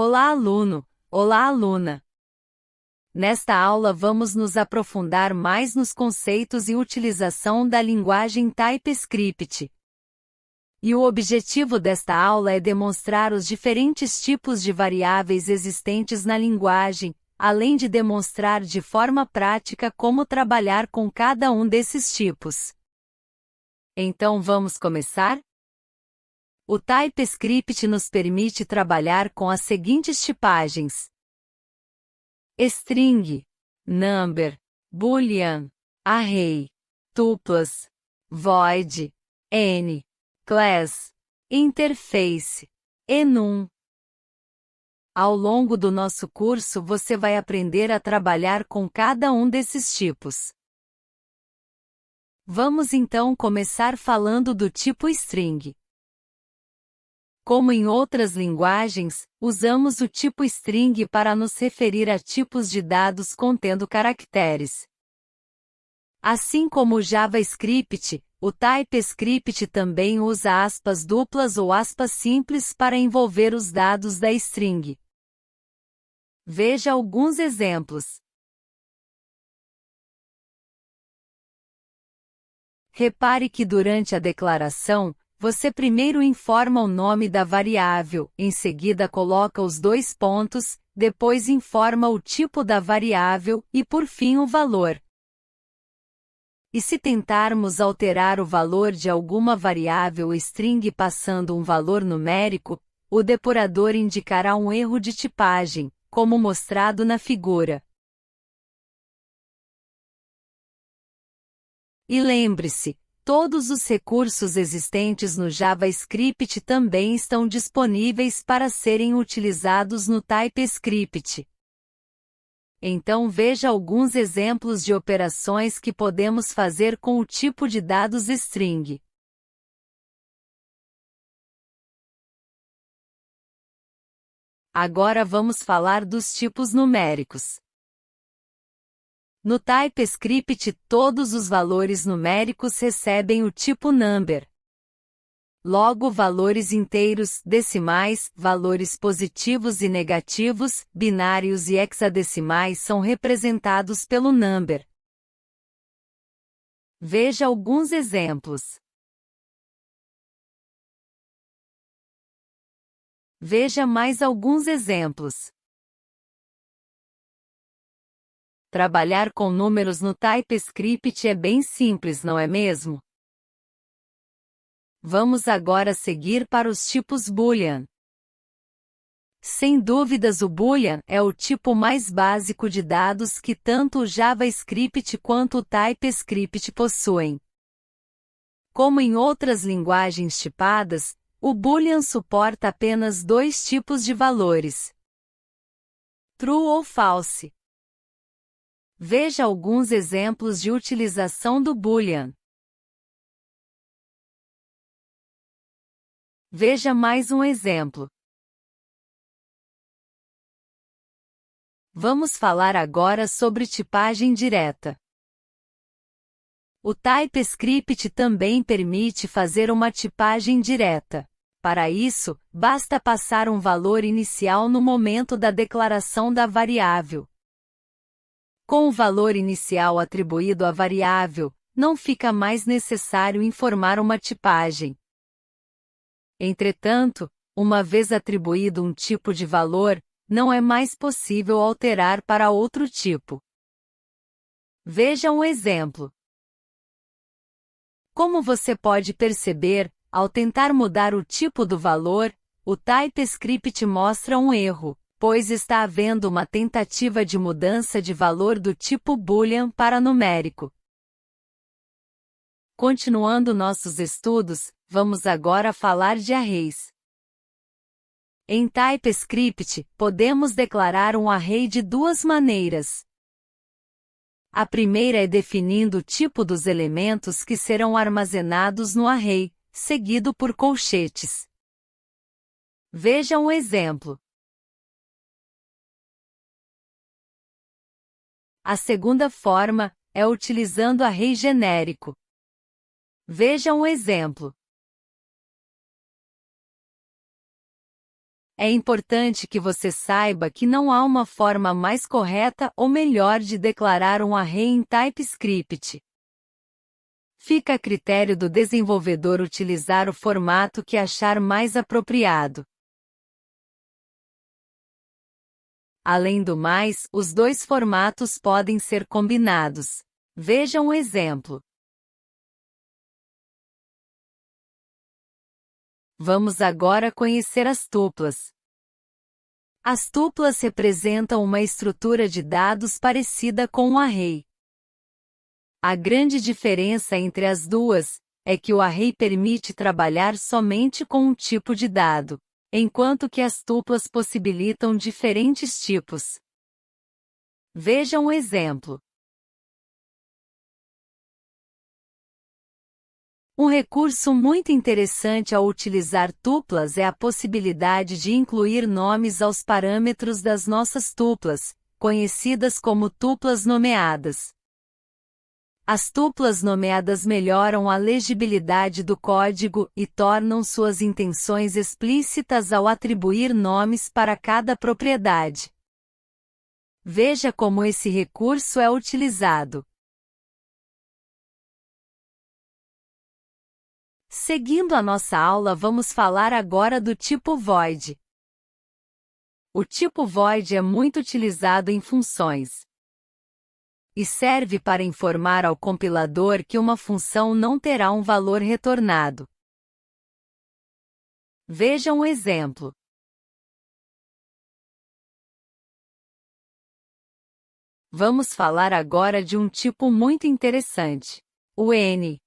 Olá, aluno! Olá, aluna! Nesta aula vamos nos aprofundar mais nos conceitos e utilização da linguagem TypeScript. E o objetivo desta aula é demonstrar os diferentes tipos de variáveis existentes na linguagem, além de demonstrar de forma prática como trabalhar com cada um desses tipos. Então vamos começar? O TypeScript nos permite trabalhar com as seguintes tipagens: string, number, boolean, array, tuplas, void, n, class, interface, enum. Ao longo do nosso curso você vai aprender a trabalhar com cada um desses tipos. Vamos então começar falando do tipo string. Como em outras linguagens, usamos o tipo string para nos referir a tipos de dados contendo caracteres. Assim como o JavaScript, o TypeScript também usa aspas duplas ou aspas simples para envolver os dados da string. Veja alguns exemplos. Repare que durante a declaração, você primeiro informa o nome da variável, em seguida coloca os dois pontos, depois informa o tipo da variável e por fim o valor. E se tentarmos alterar o valor de alguma variável string passando um valor numérico, o depurador indicará um erro de tipagem, como mostrado na figura. E lembre-se, todos os recursos existentes no JavaScript também estão disponíveis para serem utilizados no TypeScript. Então veja alguns exemplos de operações que podemos fazer com o tipo de dados string. Agora vamos falar dos tipos numéricos. No TypeScript, todos os valores numéricos recebem o tipo number. Logo, valores inteiros, decimais, valores positivos e negativos, binários e hexadecimais são representados pelo number. Veja alguns exemplos. Veja mais alguns exemplos. Trabalhar com números no TypeScript é bem simples, não é mesmo? Vamos agora seguir para os tipos Boolean. Sem dúvidas, o Boolean é o tipo mais básico de dados que tanto o JavaScript quanto o TypeScript possuem. Como em outras linguagens tipadas, o Boolean suporta apenas dois tipos de valores: true ou false. Veja alguns exemplos de utilização do Boolean. Veja mais um exemplo. Vamos falar agora sobre tipagem direta. O TypeScript também permite fazer uma tipagem direta. Para isso, basta passar um valor inicial no momento da declaração da variável. Com o valor inicial atribuído à variável, não fica mais necessário informar uma tipagem. Entretanto, uma vez atribuído um tipo de valor, não é mais possível alterar para outro tipo. Veja um exemplo. Como você pode perceber, ao tentar mudar o tipo do valor, o TypeScript mostra um erro, pois está havendo uma tentativa de mudança de valor do tipo Boolean para numérico. Continuando nossos estudos, vamos agora falar de arrays. Em TypeScript, podemos declarar um array de duas maneiras. A primeira é definindo o tipo dos elementos que serão armazenados no array, seguido por colchetes. Veja um exemplo. A segunda forma é utilizando array genérico. Veja um exemplo. É importante que você saiba que não há uma forma mais correta ou melhor de declarar um array em TypeScript. Fica a critério do desenvolvedor utilizar o formato que achar mais apropriado. Além do mais, os dois formatos podem ser combinados. Veja um exemplo. Vamos agora conhecer as tuplas. As tuplas representam uma estrutura de dados parecida com um array. A grande diferença entre as duas é que o array permite trabalhar somente com um tipo de dado, enquanto que as tuplas possibilitam diferentes tipos. Veja um exemplo. Um recurso muito interessante ao utilizar tuplas é a possibilidade de incluir nomes aos parâmetros das nossas tuplas, conhecidas como tuplas nomeadas. As tuplas nomeadas melhoram a legibilidade do código e tornam suas intenções explícitas ao atribuir nomes para cada propriedade. Veja como esse recurso é utilizado. Seguindo a nossa aula, vamos falar agora do tipo void. O tipo void é muito utilizado em funções e serve para informar ao compilador que uma função não terá um valor retornado. Veja um exemplo. Vamos falar agora de um tipo muito interessante, o N.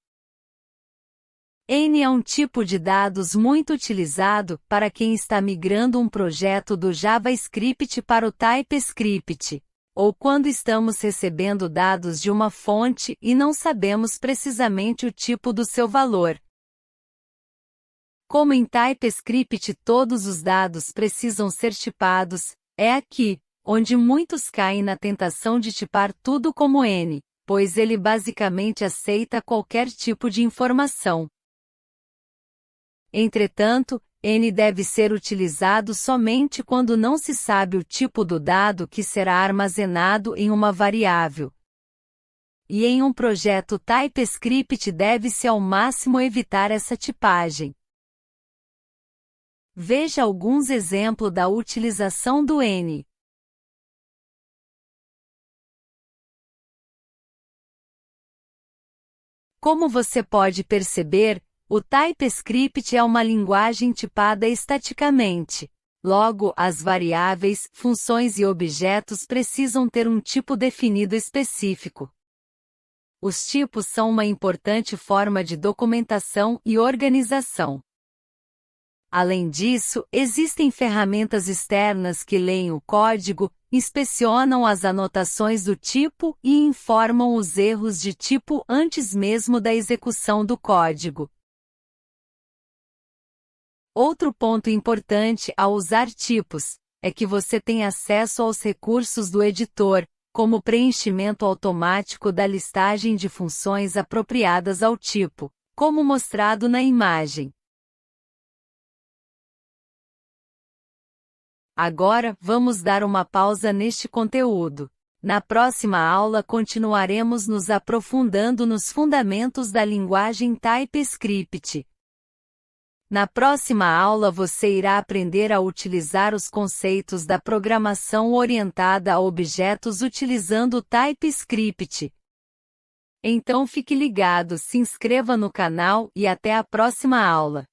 N é um tipo de dados muito utilizado para quem está migrando um projeto do JavaScript para o TypeScript, ou quando estamos recebendo dados de uma fonte e não sabemos precisamente o tipo do seu valor. Como em TypeScript todos os dados precisam ser tipados, é aqui onde muitos caem na tentação de tipar tudo como N, pois ele basicamente aceita qualquer tipo de informação. Entretanto, N deve ser utilizado somente quando não se sabe o tipo do dado que será armazenado em uma variável. E em um projeto TypeScript deve-se ao máximo evitar essa tipagem. Veja alguns exemplos da utilização do N. Como você pode perceber, o TypeScript é uma linguagem tipada estaticamente. Logo, as variáveis, funções e objetos precisam ter um tipo definido específico. Os tipos são uma importante forma de documentação e organização. Além disso, existem ferramentas externas que leem o código, inspecionam as anotações do tipo e informam os erros de tipo antes mesmo da execução do código. Outro ponto importante ao usar tipos é que você tem acesso aos recursos do editor, como o preenchimento automático da listagem de funções apropriadas ao tipo, como mostrado na imagem. Agora, vamos dar uma pausa neste conteúdo. Na próxima aula continuaremos nos aprofundando nos fundamentos da linguagem TypeScript. Na próxima aula você irá aprender a utilizar os conceitos da programação orientada a objetos utilizando o TypeScript. Então fique ligado, se inscreva no canal e até a próxima aula.